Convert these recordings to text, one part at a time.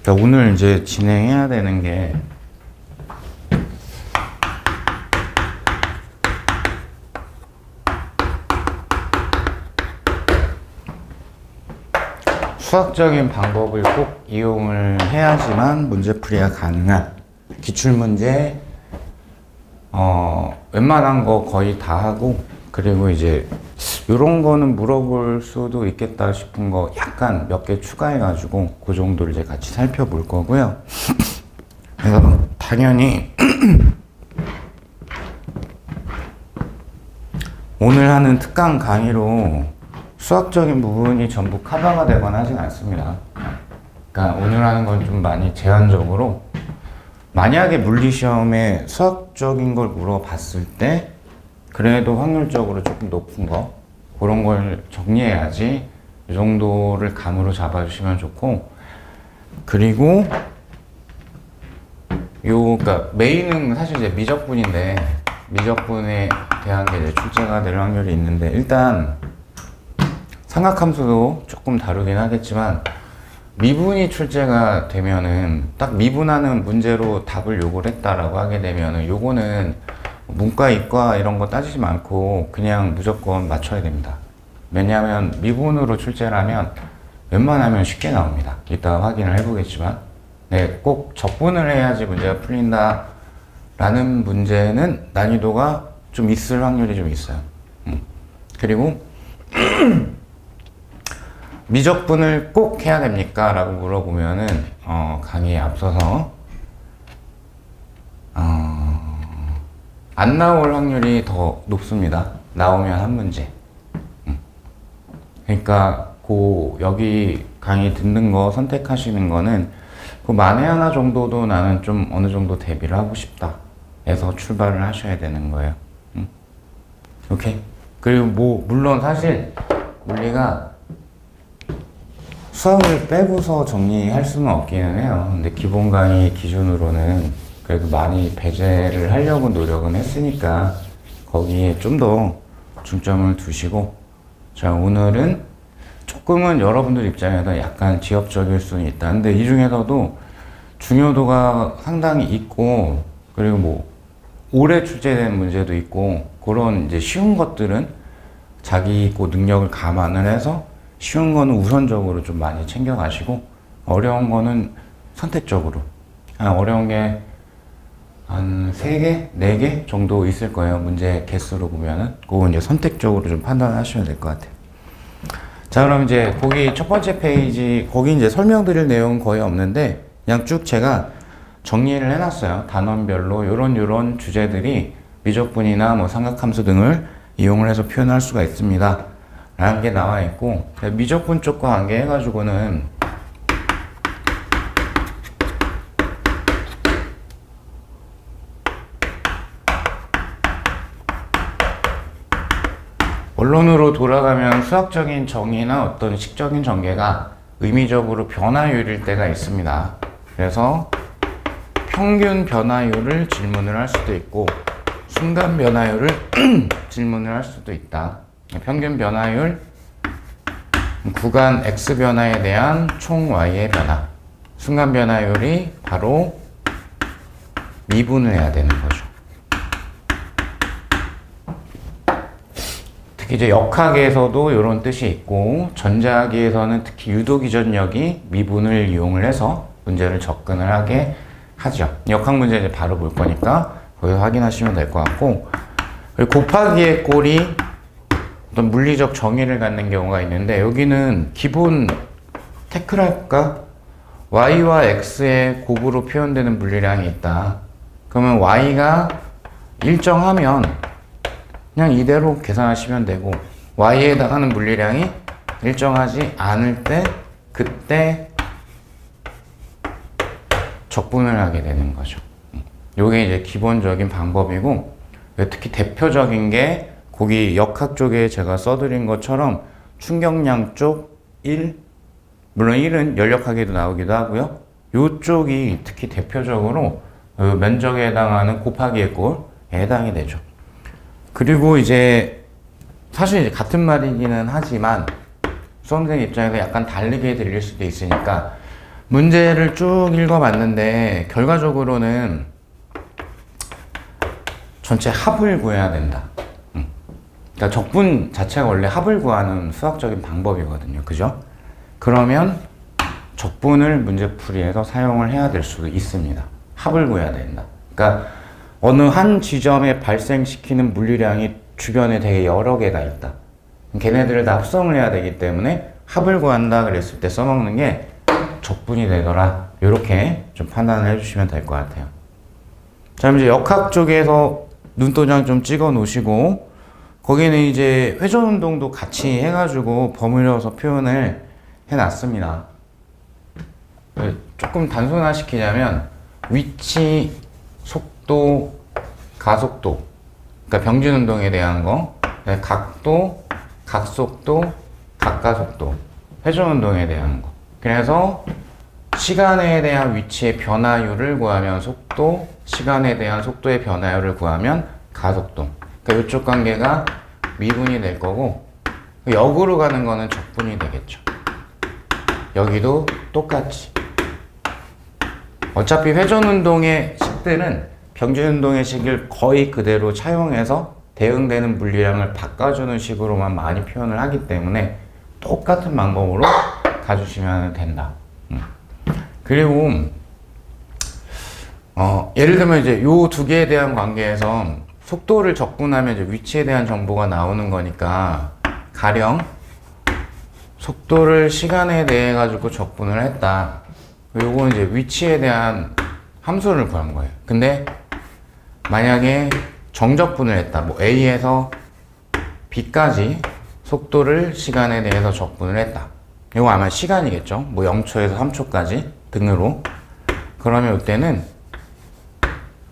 그러니까 오늘 이제 진행해야 되는 게 수학적인 방법을 꼭 이용을 해야지만 문제풀이가 가능한 기출문제 웬만한 거 거의 다 하고, 그리고 이제 요런 거는 물어볼 수도 있겠다 싶은 거 약간 몇 개 추가해 가지고 그 정도를 이제 같이 살펴볼 거고요. 그래서 당연히 오늘 하는 특강 강의로 수학적인 부분이 전부 커버가 되거나 하진 않습니다. 그러니까 오늘 하는 건 좀 많이 제한적으로, 만약에 물리시험에 수학적인 걸 물어봤을 때 그래도 확률적으로 조금 높은 거, 그런 걸 정리해야지 이 정도를 감으로 잡아주시면 좋고, 그리고 그러니까 메인은 사실 이제 미적분인데, 미적분에 대한 게 이제 출제가 될 확률이 있는데, 일단 삼각함수도 조금 다루긴 하겠지만 미분이 출제가 되면은 딱 미분하는 문제로 답을 요구를 했다라고 하게 되면은 요거는 문과, 이과 이런 거 따지지 않고 그냥 무조건 맞춰야 됩니다. 왜냐하면 미분으로 출제를 하면 웬만하면 쉽게 나옵니다. 이따 확인을 해보겠지만, 네, 꼭 적분을 해야지 문제가 풀린다 라는 문제는 난이도가 좀 있을 확률이 좀 있어요. 그리고 미적분을 꼭 해야 됩니까? 라고 물어보면은 강의에 앞서서 안 나올 확률이 더 높습니다. 나오면 한 문제. 그러니까 여기 강의 듣는 거 선택하시는 거는 만에 하나 정도도 나는 좀 어느 정도 대비를 하고 싶다 해서 출발을 하셔야 되는 거예요. 오케이. 그리고 물론 사실 물리가 수학을 빼고서 정리할 수는 없기는 해요. 근데 기본 강의 기준으로는 그래도 많이 배제를 하려고 노력은 했으니까 거기에 좀 더 중점을 두시고, 자, 오늘은 조금은 여러분들 입장에서 약간 지엽적일 수는 있다. 근데 이 중에서도 중요도가 상당히 있고, 그리고 오래 출제된 문제도 있고, 그런 이제 쉬운 것들은 자기 능력을 감안을 해서 쉬운 거는 우선적으로 좀 많이 챙겨가시고, 어려운 거는 선택적으로, 어려운 게 한 3개, 4개 정도 있을 거예요. 문제 개수로 보면은. 그건 이제 선택적으로 좀 판단하시면 될 것 같아요. 자, 그럼 이제 거기 첫 번째 페이지, 거기 이제 설명드릴 내용은 거의 없는데, 그냥 쭉 제가 정리를 해놨어요. 단원별로 요런 주제들이 미적분이나 삼각함수 등을 이용을 해서 표현할 수가 있습니다. 라는 게 나와 있고, 미적분 쪽과 관계해가지고는 원론으로 돌아가면 수학적인 정의나 어떤 식적인 전개가 의미적으로 변화율일 때가 있습니다. 그래서 평균 변화율을 질문을 할 수도 있고 순간 변화율을 질문을 할 수도 있다. 평균 변화율, 구간 x 변화에 대한 총 y의 변화. 순간 변화율이 바로 미분을 해야 되는 거죠. 특히 이제 역학에서도 이런 뜻이 있고, 전자학에서는 특히 유도기전력이 미분을 이용을 해서 문제를 접근을 하게 하죠. 역학 문제 이제 바로 볼 거니까 거기서 확인하시면 될 것 같고, 그리고 곱하기의 꼴이 어떤 물리적 정의를 갖는 경우가 있는데, 여기는 기본 태클할까? y와 x의 곱으로 표현되는 물리량이 있다. 그러면 y가 일정하면 그냥 이대로 계산하시면 되고, y에 해당하는 물리량이 일정하지 않을 때 그때 적분을 하게 되는 거죠. 요게 이제 기본적인 방법이고, 특히 대표적인 게 거기 역학 쪽에 제가 써드린 것처럼 충격량 쪽 1, 물론 1은 연력학에도 나오기도 하고요. 요쪽이 특히 대표적으로 면적에 해당하는 곱하기의 꼴에 해당이 되죠. 그리고 이제 사실 이제 같은 말이기는 하지만 수험생 입장에서 약간 다르게 들릴 수도 있으니까 문제를 쭉 읽어봤는데 결과적으로는 전체 합을 구해야 된다. 그러니까 적분 자체가 원래 합을 구하는 수학적인 방법이거든요. 그죠? 그러면 적분을 문제풀이에서 사용을 해야 될 수도 있습니다. 합을 구해야 된다. 그러니까 어느 한 지점에 발생시키는 물리량이 주변에 되게 여러 개가 있다. 걔네들을 다 합성을 해야 되기 때문에 합을 구한다 그랬을 때 써먹는 게 적분이 되더라. 이렇게 좀 판단을 해주시면 될 것 같아요. 자, 이제 역학 쪽에서 눈도장 좀 찍어 놓으시고 거기는 이제 회전운동도 같이 해가지고 버무려서 표현을 해놨습니다. 조금 단순화시키자면 위치, 속도, 가속도, 그러니까 병진운동에 대한 거, 각도, 각속도, 각가속도, 회전운동에 대한 거. 그래서 시간에 대한 위치의 변화율을 구하면 속도, 시간에 대한 속도의 변화율을 구하면 가속도. 그러니까 이쪽 관계가 미분이 될 거고 역으로 가는 거는 적분이 되겠죠. 여기도 똑같이. 어차피 회전운동의 식들은 병진운동의 식을 거의 그대로 차용해서 대응되는 물리량을 바꿔주는 식으로만 많이 표현을 하기 때문에 똑같은 방법으로 가주시면 된다. 그리고 예를 들면 이제 요 두 개에 대한 관계에서 속도를 적분하면 이제 위치에 대한 정보가 나오는 거니까 가령 속도를 시간에 대해 가지고 적분을 했다. 요건 이제 위치에 대한 함수를 구한 거예요. 근데 만약에 정적분을 했다. 뭐 A에서 B까지 속도를 시간에 대해서 적분을 했다. 이거 아마 시간이겠죠. 뭐 0초에서 3초까지 등으로. 그러면 이때는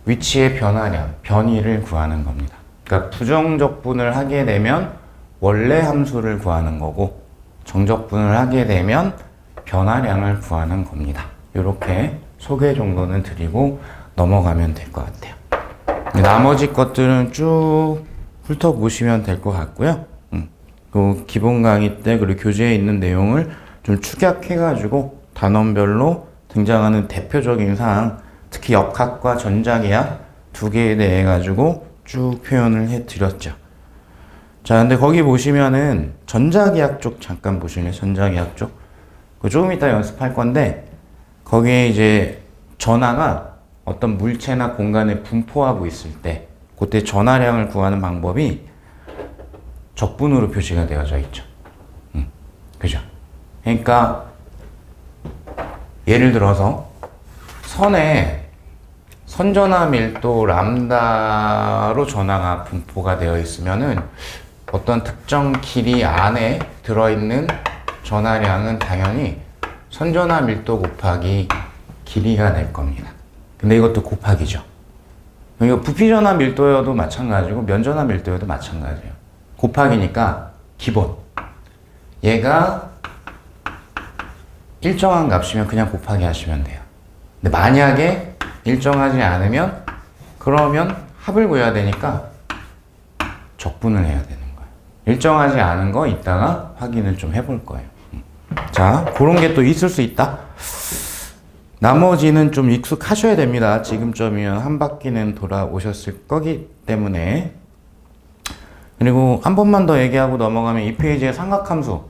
위치의 변화량, 변이를 구하는 겁니다. 그러니까 부정적분을 하게 되면 원래 함수를 구하는 거고 정적분을 하게 되면 변화량을 구하는 겁니다. 이렇게 소개 정도는 드리고 넘어가면 될 것 같아요. 나머지 것들은 쭉 훑어보시면 될 것 같고요. 그 기본 강의 때 그리고 교재에 있는 내용을 좀 축약해가지고 단원별로 등장하는 대표적인 사항, 특히 역학과 전자계약 두 개에 대해 가지고 쭉 표현을 해드렸죠. 자, 근데 거기 보시면은 전자계약 쪽 잠깐 보실래요? 전자계약 쪽. 그 조금 이따 연습할 건데 거기에 이제 전하가 어떤 물체나 공간에 분포하고 있을 때 그때 전하량을 구하는 방법이 적분으로 표시가 되어져 있죠. 그죠? 그러니까 예를 들어서 선에 선전하 밀도 람다로 전하가 분포가 되어 있으면은 어떤 특정 길이 안에 들어있는 전하량은 당연히 선전하 밀도 곱하기 길이가 될 겁니다. 근데 이것도 곱하기죠. 이거 부피전하 밀도여도 마찬가지고 면전하 밀도여도 마찬가지예요. 곱하기니까 기본. 얘가 일정한 값이면 그냥 곱하기 하시면 돼요. 근데 만약에 일정하지 않으면 그러면 합을 구해야 되니까 적분을 해야 되는 거예요. 일정하지 않은 거 이따가 확인을 좀 해볼 거예요. 자, 그런 게 또 있을 수 있다. 나머지는 좀 익숙하셔야 됩니다. 지금쯤이면 한 바퀴는 돌아오셨을 거기 때문에. 그리고 한 번만 더 얘기하고 넘어가면 이 페이지의 삼각함수.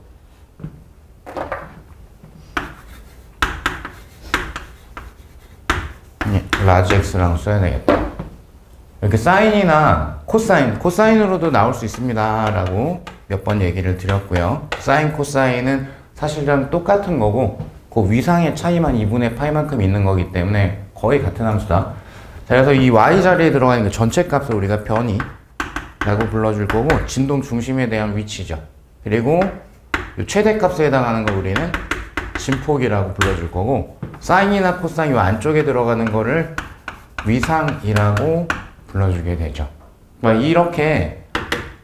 라지 X랑 써야 되겠다. 이렇게 사인이나 코사인으로도 나올 수 있습니다. 라고 몇 번 얘기를 드렸고요. 사인, 코사인은 사실상 똑같은 거고, 그 위상의 차이만 2분의 파이만큼 있는 거기 때문에 거의 같은 함수다. 자, 그래서 이 y 자리에 들어가 있는 그 전체 값을 우리가 변이라고 불러줄 거고, 진동 중심에 대한 위치죠. 그리고 이 최대값에 해당하는 거 우리는 진폭이라고 불러줄 거고, 사인이나 코사인 이 안쪽에 들어가는 거를 위상이라고 불러주게 되죠. 이렇게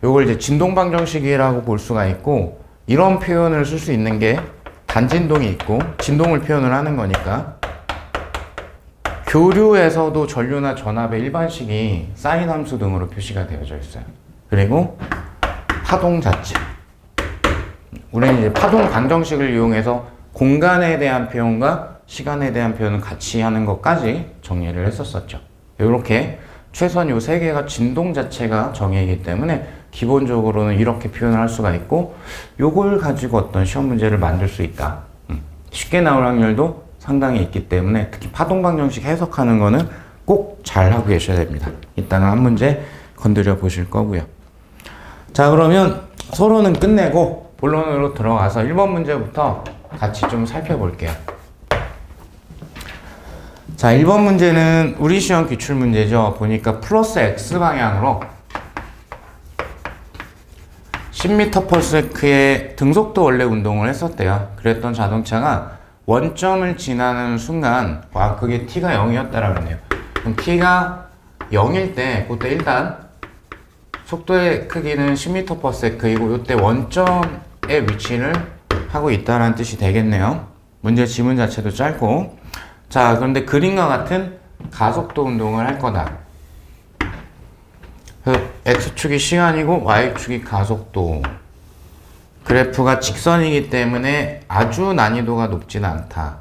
요걸 이제 진동방정식이라고 볼 수가 있고, 이런 표현을 쓸 수 있는 게 단진동이 있고 진동을 표현을 하는 거니까 교류에서도 전류나 전압의 일반식이 사인 함수 등으로 표시가 되어져 있어요. 그리고 파동 자체. 우리는 이제 파동 방정식을 이용해서 공간에 대한 표현과 시간에 대한 표현은 같이 하는 것까지 정리를 했었었죠. 이렇게 최소한 요 세 개가 진동 자체가 정의이기 때문에 기본적으로는 이렇게 표현을 할 수가 있고, 요걸 가지고 어떤 시험 문제를 만들 수 있다. 쉽게 나올 확률도 상당히 있기 때문에 특히 파동 방정식 해석하는 거는 꼭 잘 하고 계셔야 됩니다. 이따가 한 문제 건드려 보실 거고요. 자, 그러면 서론은 끝내고 본론으로 들어가서 1번 문제부터 같이 좀 살펴볼게요. 자, 1번 문제는 우리 시험 기출 문제죠. 보니까 플러스 x 방향으로 10m/s의 등속도 원래 운동을 했었대요. 그랬던 자동차가 원점을 지나는 순간, 와, 그게 t가 0이었다라고 했네요. 그럼 t가 0일 때, 그때 일단 속도의 크기는 10m/s이고, 이때 원점의 위치를 하고 있다는 뜻이 되겠네요. 문제 지문 자체도 짧고. 자, 그런데 그림과 같은 가속도 운동을 할 거다. X축이 시간이고 Y축이 가속도. 그래프가 직선이기 때문에 아주 난이도가 높지는 않다.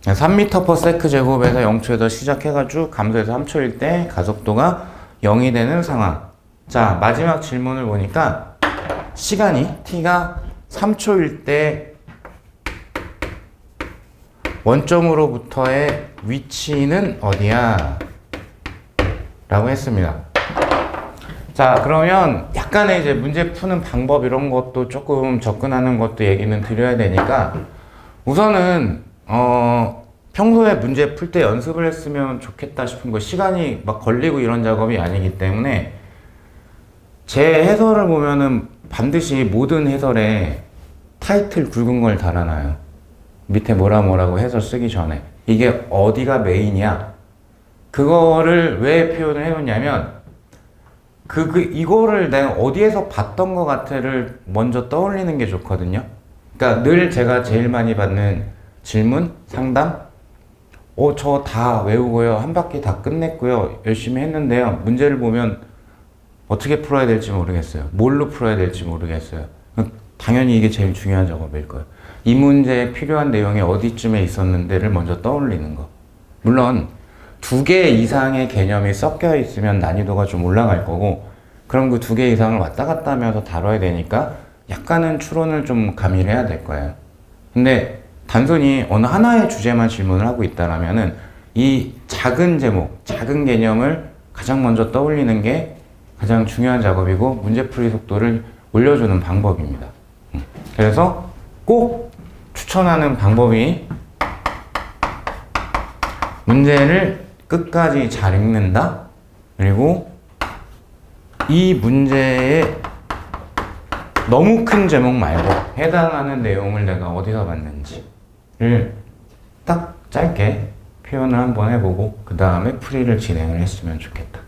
3m/s 제곱에서 0초에서 시작해가지고 감소해서 3초일 때 가속도가 0이 되는 상황. 자, 마지막 질문을 보니까 시간이 t가 3초일 때 원점으로부터의 위치는 어디야? 라고 했습니다. 자, 그러면 약간의 이제 문제 푸는 방법 이런 것도 조금 접근하는 것도 얘기는 드려야 되니까, 우선은 평소에 문제 풀 때 연습을 했으면 좋겠다 싶은 거, 시간이 막 걸리고 이런 작업이 아니기 때문에 제 해설을 보면은 반드시 모든 해설에 타이틀 굵은 걸 달아놔요. 밑에 뭐라고 해설 쓰기 전에 이게 어디가 메인이야, 그거를 왜 표현을 해놓냐면 이거를 내가 어디에서 봤던 것 같아를 먼저 떠올리는 게 좋거든요. 그러니까 늘 제가 제일 많이 받는 질문, 상담, 저 다 외우고요, 한 바퀴 다 끝냈고요, 열심히 했는데요, 문제를 보면 어떻게 풀어야 될지 모르겠어요, 뭘로 풀어야 될지 모르겠어요. 당연히 이게 제일 중요한 작업일 거예요. 이 문제에 필요한 내용이 어디쯤에 있었는데를 먼저 떠올리는 거. 물론 2개 이상의 개념이 섞여 있으면 난이도가 좀 올라갈 거고, 그럼 그 2개 이상을 왔다 갔다 하면서 다뤄야 되니까 약간은 추론을 좀 가미를 해야 될 거예요. 근데 단순히 어느 하나의 주제만 질문을 하고 있다라면은 이 작은 제목, 작은 개념을 가장 먼저 떠올리는 게 가장 중요한 작업이고 문제풀이 속도를 올려주는 방법입니다. 그래서 꼭 추천하는 방법이 문제를 끝까지 잘 읽는다. 그리고 이 문제에 너무 큰 제목 말고 해당하는 내용을 내가 어디서 봤는지를 딱 짧게 표현을 한번 해보고 그 다음에 풀이를 진행을 했으면 좋겠다.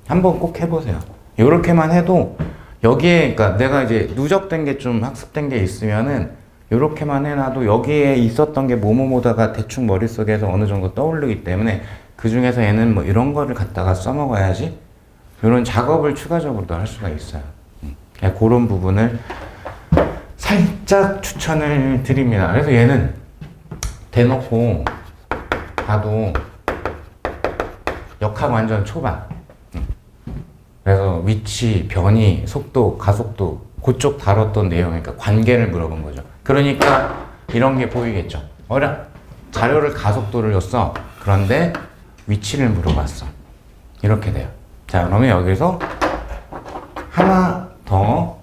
한번 꼭 해보세요. 이렇게만 해도 여기에, 그러니까 내가 이제 누적된 게 좀 학습된 게 있으면은 이렇게만 해놔도 여기에 있었던 게 뭐뭐뭐다가 대충 머릿속에서 어느 정도 떠오르기 때문에 그 중에서 얘는 뭐 이런 거를 갖다가 써먹어야지, 이런 작업을 추가적으로 할 수가 있어요. 그런 부분을 살짝 추천을 드립니다. 그래서 얘는 대놓고 봐도 역학 완전 초반. 그래서 위치, 변이, 속도, 가속도 그쪽 다뤘던 내용, 그러니까 관계를 물어본 거죠. 그러니까 이런 게 보이겠죠. 자료를 가속도를 줬어. 그런데 위치를 물어봤어. 이렇게 돼요. 자, 그러면 여기서 하나 더,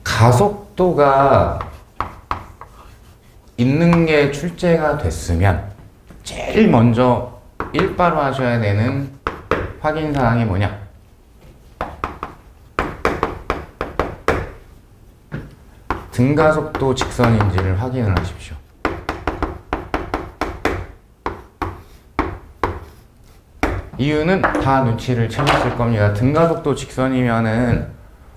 가속도가 있는 게 출제가 됐으면 제일 먼저 일바로 하셔야 되는 확인사항이 뭐냐? 등가속도 직선인지를 확인을 하십시오. 이유는 다 눈치를 채셨을 겁니다. 등가속도 직선이면은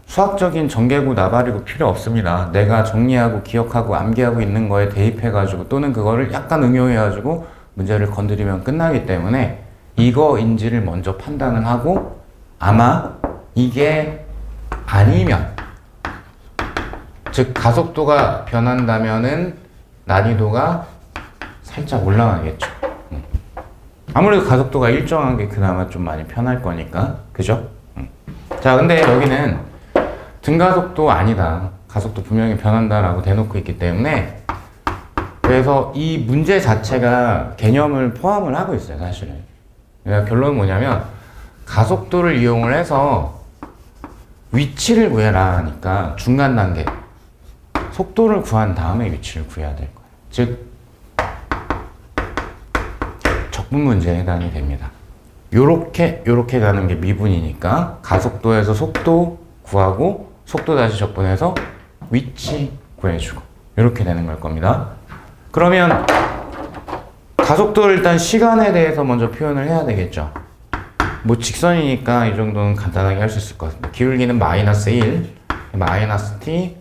수학적인 전개구 나발이고 필요 없습니다. 내가 정리하고 기억하고 암기하고 있는 거에 대입해가지고 또는 그거를 약간 응용해가지고 문제를 건드리면 끝나기 때문에 이거인지를 먼저 판단을 하고, 아마 이게 아니면 즉 가속도가 변한다면은 난이도가 살짝 올라가겠죠. 아무래도 가속도가 일정한 게 그나마 좀 많이 편할 거니까, 그죠? 자, 근데 여기는 등가속도 아니다, 가속도 분명히 변한다라고 대놓고 있기 때문에, 그래서 이 문제 자체가 개념을 포함을 하고 있어요, 사실은. 그러니까 결론은 뭐냐면 가속도를 이용을 해서 위치를 구해라 하니까 중간 단계 속도를 구한 다음에 위치를 구해야 될 거예요. 즉 적분 문제에 해당이 됩니다. 요렇게 가는 게 미분이니까 가속도에서 속도 구하고 속도 다시 적분해서 위치 구해주고 이렇게 되는 걸 겁니다. 그러면 가속도를 일단 시간에 대해서 먼저 표현을 해야 되겠죠. 뭐 직선이니까 이 정도는 간단하게 할 수 있을 것 같습니다. 기울기는 마이너스 1, 마이너스 t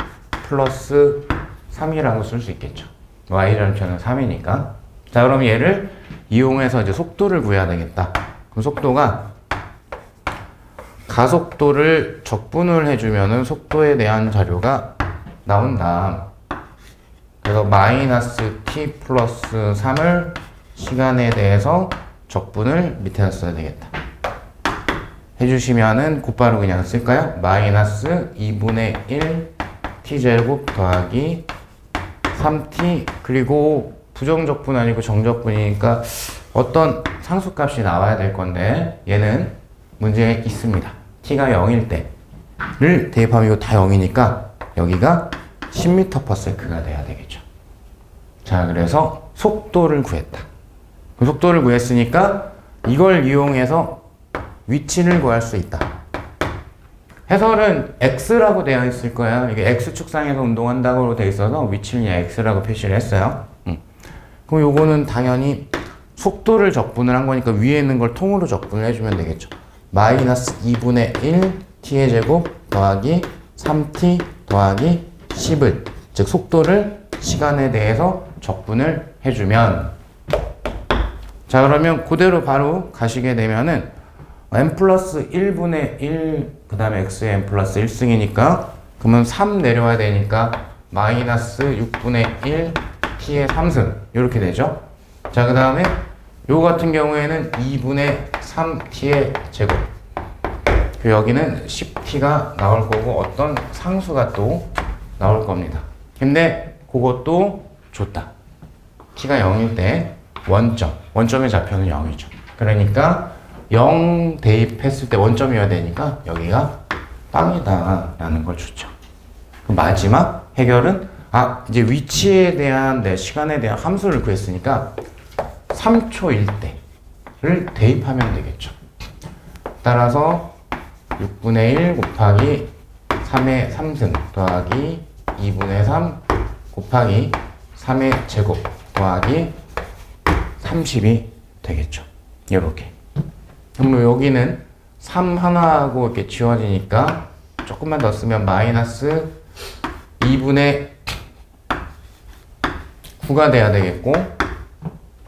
플러스 3이라고 쓸 수 있겠죠. y절편은 3이니까. 자, 그럼 얘를 이용해서 이제 속도를 구해야 되겠다. 그럼 속도가 가속도를 적분을 해주면은 속도에 대한 자료가 나온다. 그래서 마이너스 t 플러스 3을 시간에 대해서 적분을 밑에다 써야 되겠다. 해주시면은 곧바로 그냥 쓸까요? 마이너스 2분의 1 t제곱 더하기 3t, 그리고 부정적분 아니고 정적분이니까 어떤 상수값이 나와야 될 건데 얘는 문제에 있습니다. t가 0일 때를 대입하면 이거 다 0이니까 여기가 10m/s가 돼야 되겠죠. 자, 그래서 속도를 구했다. 그 속도를 구했으니까 이걸 이용해서 위치를 구할 수 있다. 해설은 x라고 되어 있을 거야. 이게 x축상에서 운동한다고 되어 있어서 위치를 그냥 x라고 표시를 했어요. 그럼 요거는 당연히 속도를 적분을 한 거니까 위에 있는 걸 통으로 적분을 해주면 되겠죠. 마이너스 2분의 1 t의 제곱 더하기 3t 더하기 10을, 즉 속도를 시간에 대해서 적분을 해주면, 자, 그러면 그대로 바로 가시게 되면은 n 플러스 1분의 1, 그 다음에 x의 n 플러스 1승이니까 그러면 3 내려와야 되니까 마이너스 6분의 1 t의 3승 이렇게 되죠. 자, 그 다음에 요 같은 경우에는 2분의 3 t의 제곱, 그 여기는 10t가 나올 거고 어떤 상수가 또 나올 겁니다. 근데 그것도 좋다. t가 0일 때 원점의 좌표는 0이죠. 그러니까 0 대입했을 때 원점이어야 되니까 여기가 빵이다 라는 걸 주죠. 마지막 해결은 이제 위치에 대한 시간에 대한 함수를 구했으니까 3초일 때를 대입하면 되겠죠. 따라서 6분의 1 곱하기 3의 3승 더하기 2분의 3 곱하기 3의 제곱 더하기 30이 되겠죠. 이렇게. 그럼 여기는 3 하나하고 이렇게 지워지니까 조금만 더 쓰면 마이너스 2분의 9가 돼야 되겠고,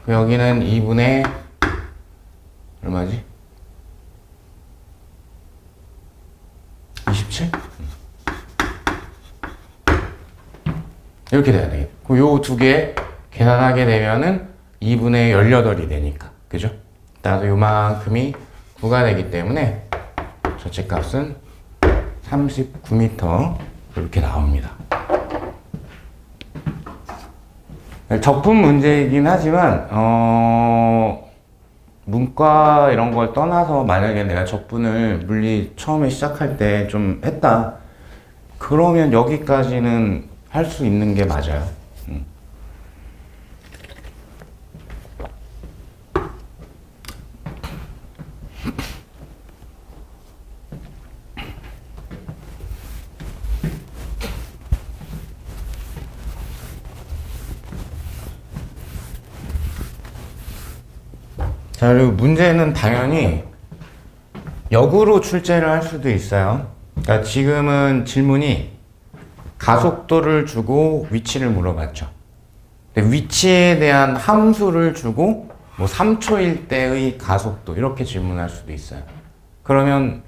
여기는 2분의 얼마지? 27? 이렇게 돼야 되겠고, 요 두 개 계산하게 되면은 2분의 18이 되니까, 그죠? 따라서 요만큼이 9가 되기 때문에 전체 값은 39m 이렇게 나옵니다. 적분 문제이긴 하지만 문과 이런 걸 떠나서 만약에 내가 적분을 물리 처음에 시작할 때 좀 했다, 그러면 여기까지는 할 수 있는 게 맞아요. 자, 그리고 문제는 당연히 역으로 출제를 할 수도 있어요. 그러니까 지금은 질문이 가속도를 주고 위치를 물어봤죠. 근데 위치에 대한 함수를 주고 뭐 3초일 때의 가속도 이렇게 질문할 수도 있어요. 그러면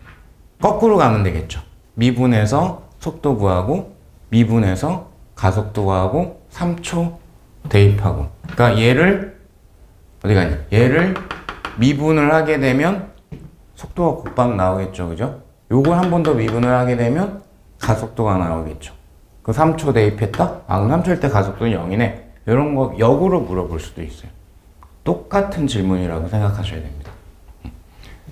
거꾸로 가면 되겠죠. 미분해서 속도 구하고 미분해서 가속도 구하고 3초 대입하고. 그러니까 얘를 어디 가니? 얘를 미분을 하게 되면 속도가 곧방 나오겠죠, 그죠? 요걸 한 번 더 미분을 하게 되면 가속도가 나오겠죠. 그 3초 대입했다? 아, 그럼 3초일 때 가속도는 0이네. 이런 거 역으로 물어볼 수도 있어요. 똑같은 질문이라고 생각하셔야 됩니다.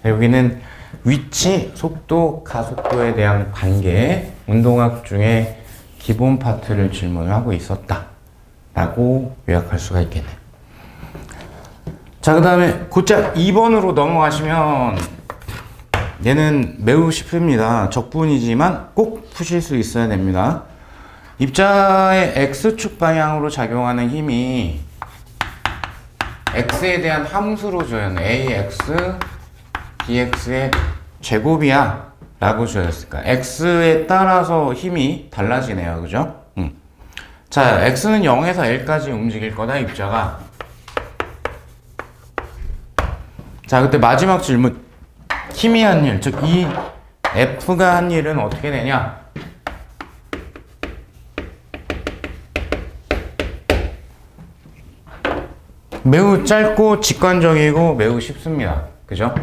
여기는 위치, 속도, 가속도에 대한 관계, 운동학 중에 기본 파트를 질문을 하고 있었다 라고 요약할 수가 있겠네요. 자, 그 다음에 곧장 2번으로 넘어가시면 얘는 매우 쉽습니다. 적분이지만 꼭 푸실 수 있어야 됩니다. 입자의 X축 방향으로 작용하는 힘이 X에 대한 함수로 줘요. AX dx의 제곱이야 라고 주어졌을까. X에 따라서 힘이 달라지네요, 그죠? 자, X는 0에서 L까지 움직일 거다, 입자가. 자, 그때 마지막 질문. 힘이 한 일, 즉 이 F가 한 일은 어떻게 되냐? 매우 짧고 직관적이고 매우 쉽습니다. 그죠?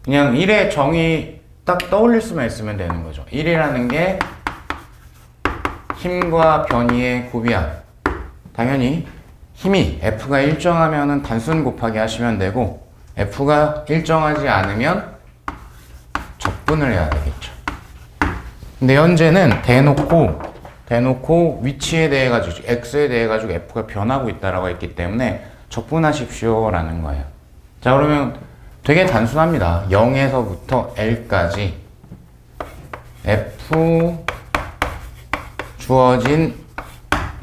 그냥 1의 정의 딱 떠올릴 수만 있으면 되는 거죠. 1이라는 게 힘과 변이의 곱이야. 당연히 힘이 F가 일정하면은 단순 곱하기 하시면 되고, F가 일정하지 않으면 적분을 해야 되겠죠. 근데 현재는 대놓고 위치에 대해 가지고, X에 대해 가지고 F가 변하고 있다라고 했기 때문에 적분하십시오 라는 거예요. 자, 그러면 되게 단순합니다. 0에서부터 L까지 F 주어진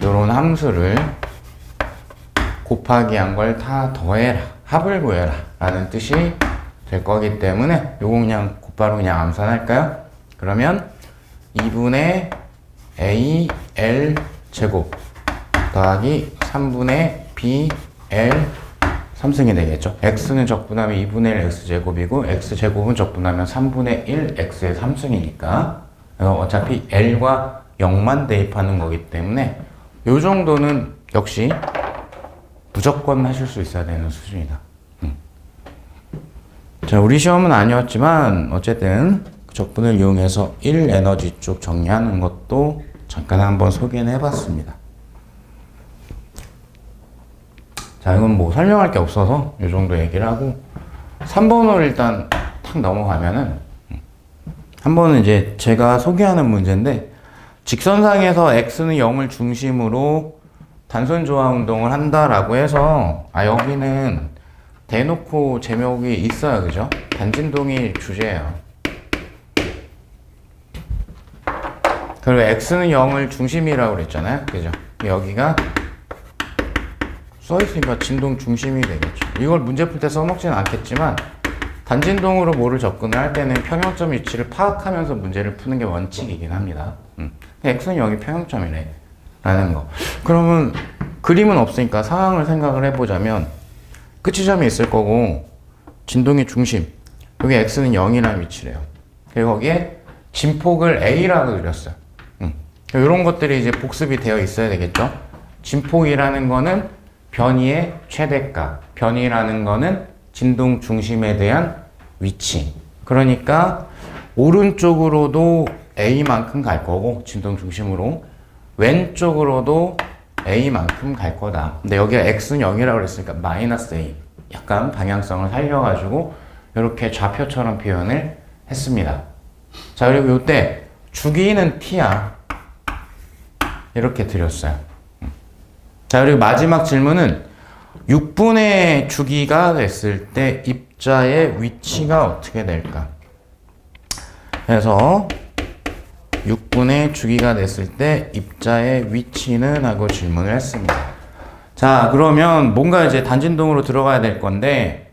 요런 함수를 곱하기 한 걸 다 더해라, 합을 구해라 라는 뜻이 될 거기 때문에 요거 그냥 곧바로 그냥 암산할까요? 그러면 2분의 A L 제곱 더하기 3분의 B L 3승이 되겠죠. X는 적분하면 2분의 1 X제곱이고, X제곱은 적분하면 3분의 1 X의 3승이니까 어차피 L과 0만 대입하는 거기 때문에 요 정도는 역시 무조건 하실 수 있어야 되는 수준이다. 자, 우리 시험은 아니었지만 어쨌든 적분을 이용해서 1 에너지 쪽 정리하는 것도 잠깐 한번 소개는 해봤습니다. 자, 이건 뭐 설명할 게 없어서 이 정도 얘기를 하고, 3번으로 일단 탁 넘어가면은, 한 번은 이제 제가 소개하는 문제인데, 직선상에서 X는 0을 중심으로 단순 조화 운동을 한다라고 해서, 여기는 대놓고 제목이 있어요, 그죠? 단진동이 주제예요. 그리고 X는 0을 중심이라고 그랬잖아요, 그죠? 여기가 써있으니까 진동 중심이 되겠죠. 이걸 문제 풀 때 써먹지는 않겠지만, 단진동으로 뭐를 접근을 할 때는 평형점 위치를 파악하면서 문제를 푸는 게 원칙이긴 합니다. X는 여기 평형점이래 라는 거. 그러면 그림은 없으니까 상황을 생각을 해보자면, 끝지점이 있을 거고 진동의 중심, 여기 X는 0이라는 위치래요. 그리고 거기에 진폭을 A라고 그렸어요. 이런 것들이 이제 복습이 되어 있어야 되겠죠. 진폭이라는 거는 변이의 최대값, 변이라는 거는 진동 중심에 대한 위치. 그러니까 오른쪽으로도 A만큼 갈 거고, 진동 중심으로 왼쪽으로도 A만큼 갈 거다. 근데 여기가 X는 0이라고 그랬으니까 마이너스 A, 약간 방향성을 살려가지고 이렇게 좌표처럼 표현을 했습니다. 자, 그리고 이때 주기는 T야 이렇게 드렸어요. 자, 그리고 마지막 질문은 6분의 주기가 됐을 때 입자의 위치가 어떻게 될까? 그래서 6분의 주기가 됐을 때 입자의 위치는? 하고 질문을 했습니다. 자, 그러면 뭔가 이제 단진동으로 들어가야 될 건데,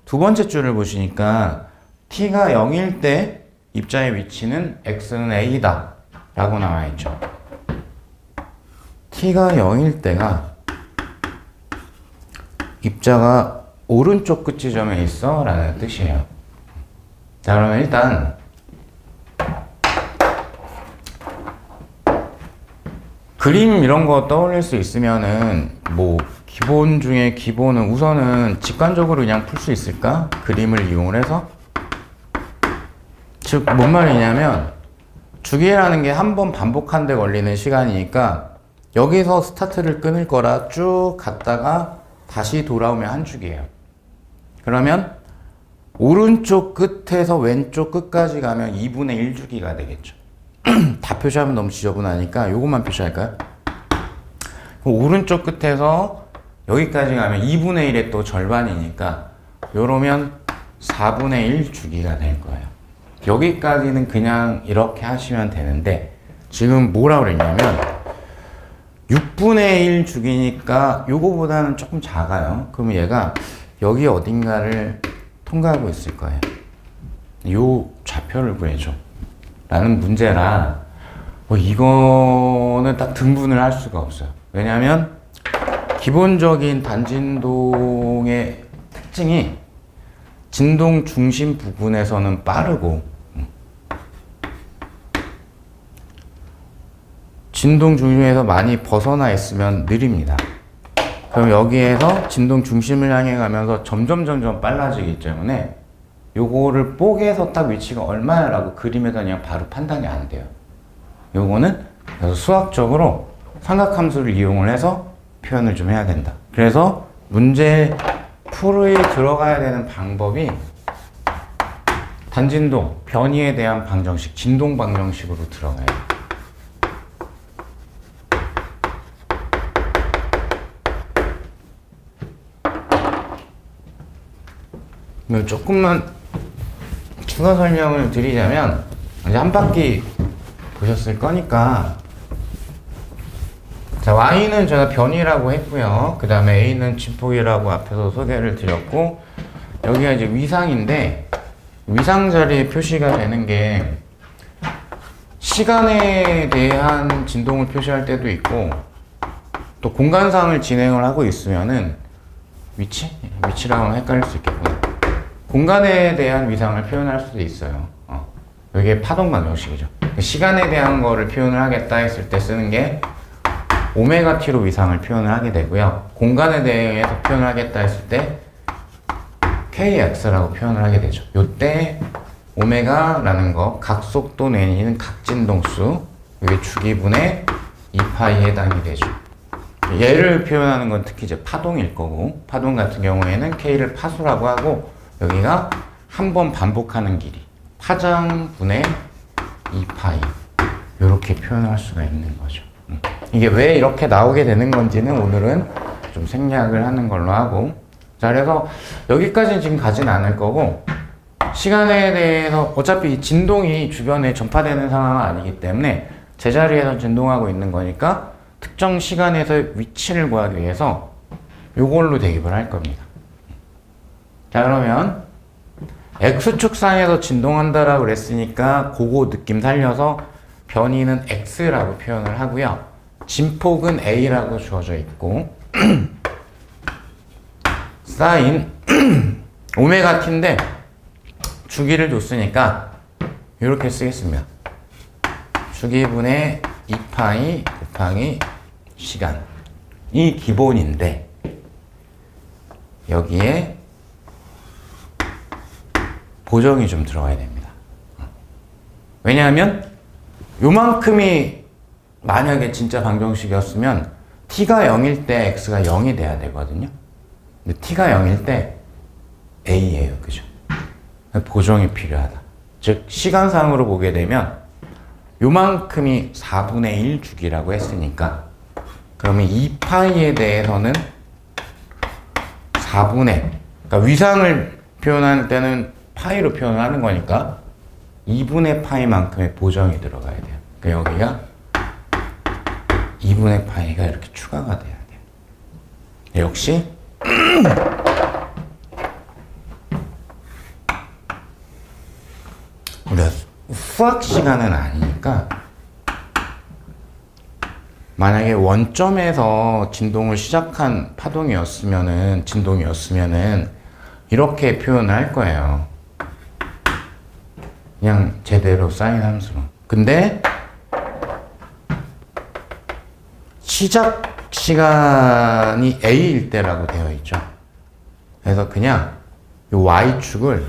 두 번째 줄을 보시니까 t가 0일 때 입자의 위치는 x는 a다 라고 나와 있죠. t가 0일 때가 입자가 오른쪽 끝지점에 있어 라는 뜻이에요. 자, 그러면 일단 그림 이런 거 떠올릴 수 있으면은 뭐 기본 중에 기본은 우선은 직관적으로 그냥 풀 수 있을까? 그림을 이용을 해서. 즉 뭔 말이냐면 주기라는 게 한 번 반복하는데 걸리는 시간이니까 여기서 스타트를 끊을 거라 쭉 갔다가 다시 돌아오면 한 주기예요. 그러면 오른쪽 끝에서 왼쪽 끝까지 가면 2분의 1주기가 되겠죠. 다 표시하면 너무 지저분하니까 요것만 표시할까요? 오른쪽 끝에서 여기까지 가면 2분의 1의 또 절반이니까 요러면 4분의 1 주기가 될 거예요. 여기까지는 그냥 이렇게 하시면 되는데 지금 뭐라 그랬냐면 6분의 1 주기니까 요거보다는 조금 작아요. 그러면 얘가 여기 어딘가를 통과하고 있을 거예요. 요 좌표를 구해줘 라는 문제라 뭐 이거는 딱 등분을 할 수가 없어요. 왜냐하면 기본적인 단진동의 특징이 진동 중심 부분에서는 빠르고 진동 중심에서 많이 벗어나 있으면 느립니다. 그럼 여기에서 진동 중심을 향해 가면서 점점 빨라지기 때문에 요거를 뽀개서 딱 위치가 얼마냐라고 그림에서 그냥 바로 판단이 안 돼요. 요거는 그래서 수학적으로 삼각함수를 이용을 해서 표현을 좀 해야 된다. 그래서 문제 풀에 들어가야 되는 방법이 단진동, 변이에 대한 방정식, 진동 방정식으로 들어가요. 조금만 추가 설명을 드리자면 이제 한 바퀴 보셨을 거니까 자 Y는 제가 변이라고 했고요. 그 다음에 A는 진폭이라고 앞에서 소개를 드렸고 여기가 이제 위상인데 위상 자리에 표시가 되는 게 시간에 대한 진동을 표시할 때도 있고 또 공간상을 진행을 하고 있으면은 위치랑 헷갈릴 수 있겠구나. 공간에 대한 위상을 표현할 수도 있어요. 이게 파동 방정식이죠. 시간에 대한 거를 표현을 하겠다 했을 때 쓰는 게 오메가 t로 위상을 표현을 하게 되고요. 공간에 대해서 표현을 하겠다 했을 때 kx라고 표현을 하게 되죠. 요때 오메가라는 거 각속도 내지는 각진동수 이게 주기분의 2파이에 해당이 되죠. 얘를 표현하는 건 특히 이제 파동일 거고 파동 같은 경우에는 k를 파수라고 하고 여기가 한 번 반복하는 길이 파장분의 2파이 이렇게 표현할 수가 있는 거죠. 이게 왜 이렇게 나오게 되는 건지는 오늘은 좀 생략을 하는 걸로 하고 자 그래서 여기까지는 지금 가진 않을 거고 시간에 대해서 어차피 진동이 주변에 전파되는 상황은 아니기 때문에 제자리에서 진동하고 있는 거니까 특정 시간에서 위치를 구하기 위해서 이걸로 대입을 할 겁니다. 자 그러면 X축상에서 진동한다라고 그랬으니까 그거 느낌 살려서 변이는 X라고 표현을 하고요. 진폭은 A라고 주어져 있고 사인 오메가 t인데 주기를 줬으니까 이렇게 쓰겠습니다. 주기분의 2파이 곱하기 시간이 기본인데 여기에 보정이 좀 들어가야 됩니다. 왜냐하면 요만큼이 만약에 진짜 방정식이었으면 t가 0일 때 x가 0이 돼야 되거든요. 근데 t가 0일 때 a예요. 그죠? 보정이 필요하다. 즉 시간상으로 보게 되면 요만큼이 4분의 1 주기라고 했으니까 그러면 2파이에 대해서는 4분의 그러니까 위상을 표현할 때는 파이로 표현을 하는 거니까 2분의 파이만큼의 보정이 들어가야 돼요. 그러니까 여기가 2분의 파이가 이렇게 추가가 돼야 돼요. 역시 우리가 수학 시간은 아니니까 만약에 원점에서 진동을 시작한 진동이었으면은 이렇게 표현을 할 거예요. 그냥 제대로 사인 함수로. 근데 시작 시간이 A일 때라고 되어 있죠. 그래서 그냥 이 Y축을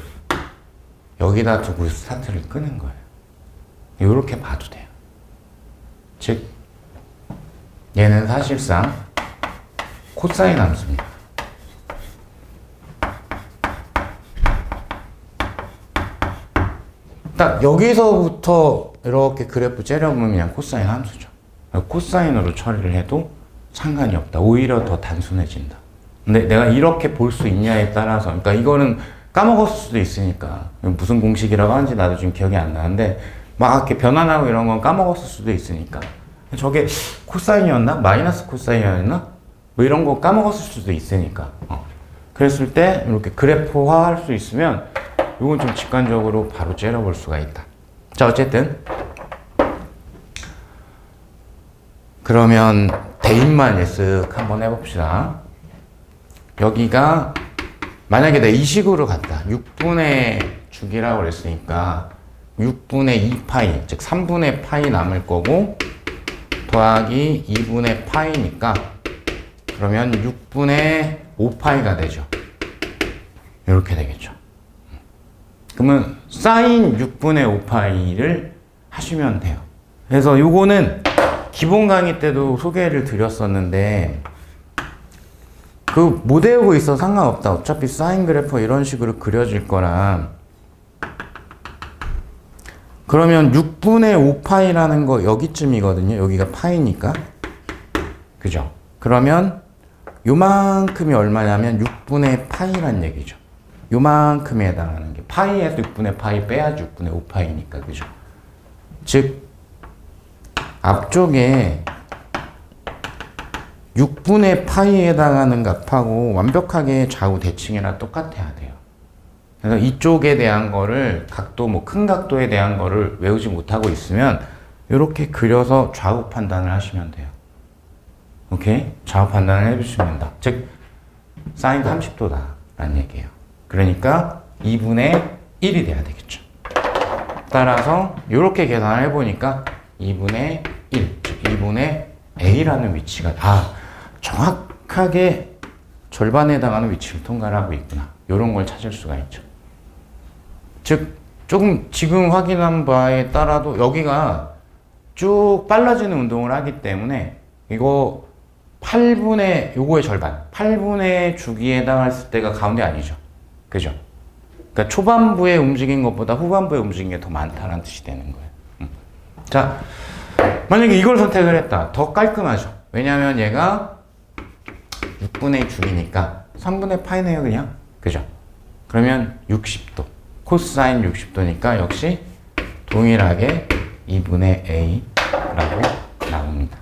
여기다 두고 스타트를 끄는 거예요. 이렇게 봐도 돼요. 즉 얘는 사실상 코사인 함수입니다. 딱 여기서부터 이렇게 그래프 째려보면 그냥 코사인 함수죠. 코사인으로 처리를 해도 상관이 없다. 오히려 더 단순해진다. 근데 내가 이렇게 볼 수 있냐에 따라서, 그러니까 이거는 까먹었을 수도 있으니까, 무슨 공식이라고 하는지 나도 지금 기억이 안 나는데, 막 이렇게 변환하고 이런 건 까먹었을 수도 있으니까. 저게 코사인이었나? 마이너스 코사인이었나? 뭐 이런 거 까먹었을 수도 있으니까. 그랬을 때 이렇게 그래프화 할 수 있으면 이건 좀 직관적으로 바로 째려볼 수가 있다. 자, 어쨌든 그러면 대입만 예측 한번 해봅시다. 여기가 만약에 내가 이 식으로 갔다. 6분의 주기라고 그랬으니까 6분의 2파이, 즉 3분의 파이 남을 거고 더하기 2분의 파이니까 그러면 6분의 5파이가 되죠. 이렇게 되겠죠. 그러면 사인 6분의 5파이를 하시면 돼요. 그래서 요거는 기본 강의 때도 소개를 드렸었는데 그 못 외우고 있어 상관없다. 어차피 사인 그래프 이런 식으로 그려질 거라. 그러면 6분의 5파이라는 거 여기쯤이거든요. 여기가 파이니까. 그죠? 그러면 요만큼이 얼마냐면 6분의 파이란 얘기죠. 요만큼에 해당하는 게 파이에서 6분의 파이 빼야지 6분의 5파이니까. 그죠? 즉 앞쪽에 6분의 파이에 해당하는 값하고 완벽하게 좌우 대칭이랑 똑같아야 돼요. 그래서 이쪽에 대한 거를 각도, 뭐 큰 각도에 대한 거를 외우지 못하고 있으면 이렇게 그려서 좌우 판단을 하시면 돼요. 오케이? 좌우 판단을 해주시면 된다. 즉 사인 30도다 라는 얘기예요. 그러니까 2분의 1이 돼야 되겠죠. 따라서 이렇게 계산을 해보니까 2분의 1, 즉 2분의 A라는 위치가 정확하게 절반에 해당하는 위치를 통과하고 있구나. 이런 걸 찾을 수가 있죠. 즉 조금 지금 확인한 바에 따라도 여기가 쭉 빨라지는 운동을 하기 때문에 이거 8분의 요거의 절반 8분의 주기에 해당했을 때가 가운데 아니죠. 그죠? 그러니까 초반부에 움직인 것보다 후반부에 움직인 게 더 많다는 뜻이 되는 거예요. 자, 만약에 이걸 선택을 했다. 더 깔끔하죠. 왜냐하면 얘가 6분의 2 주기니까 3분의 파이네요 그냥. 그죠? 그러면 60도 코사인 60도니까 역시 동일하게 2분의 A라고 나옵니다.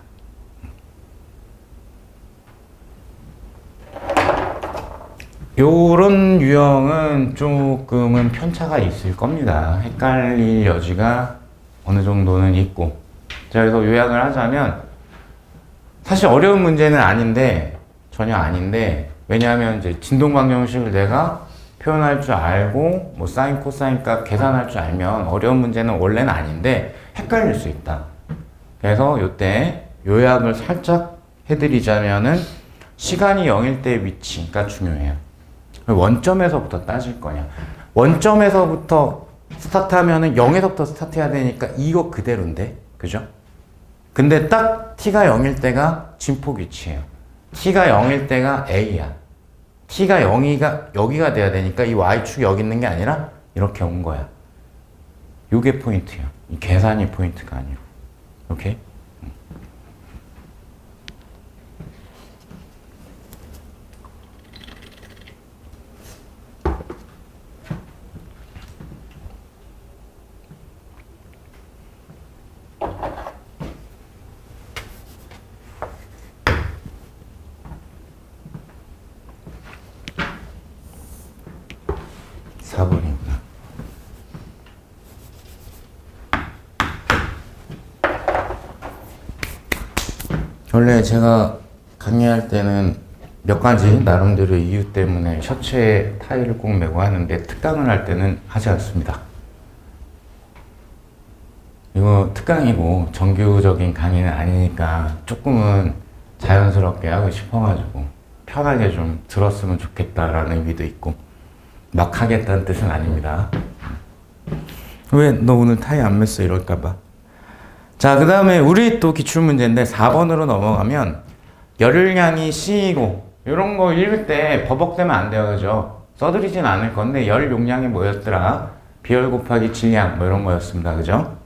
요런 유형은 조금은 편차가 있을 겁니다. 헷갈릴 여지가 어느 정도는 있고. 자, 그래서 요약을 하자면 사실 어려운 문제는 아닌데, 전혀 아닌데, 왜냐하면 이제 진동방정식을 내가 표현할 줄 알고 뭐 사인 코사인 값 계산할 줄 알면 어려운 문제는 원래는 아닌데 헷갈릴 수 있다. 그래서 요때 요약을 살짝 해드리자면은 시간이 0일 때 위치가 중요해요. 원점에서부터 따질 거냐. 원점에서부터 스타트하면은 0에서부터 스타트해야 되니까 이거 그대로인데. 그죠? 근데 딱 t가 0일 때가 진폭 위치예요. t가 0일 때가 A야. t가 0이가 여기가 돼야 되니까 이 y축이 여기 있는 게 아니라 이렇게 온 거야. 요게 포인트야. 이 계산이 포인트가 아니고. 오케이? 원래 제가 강의할 때는 몇 가지 나름대로 이유 때문에 셔츠에 타이를 꼭 매고 하는데 특강을 할 때는 하지 않습니다. 이거 특강이고 정규적인 강의는 아니니까 조금은 자연스럽게 하고 싶어가지고 편하게 좀 들었으면 좋겠다라는 의미도 있고 막 하겠다는 뜻은 아닙니다. 왜 너 오늘 타이 안 맸어 이럴까봐. 자, 그 다음에 우리 또 기출문제인데 4번으로 넘어가면 열량이 C이고 이런 거 읽을 때 버벅대면 안 돼요. 그죠? 써드리진 않을 건데 열 용량이 뭐였더라? 비열 곱하기 질량 뭐 이런 거였습니다. 그죠?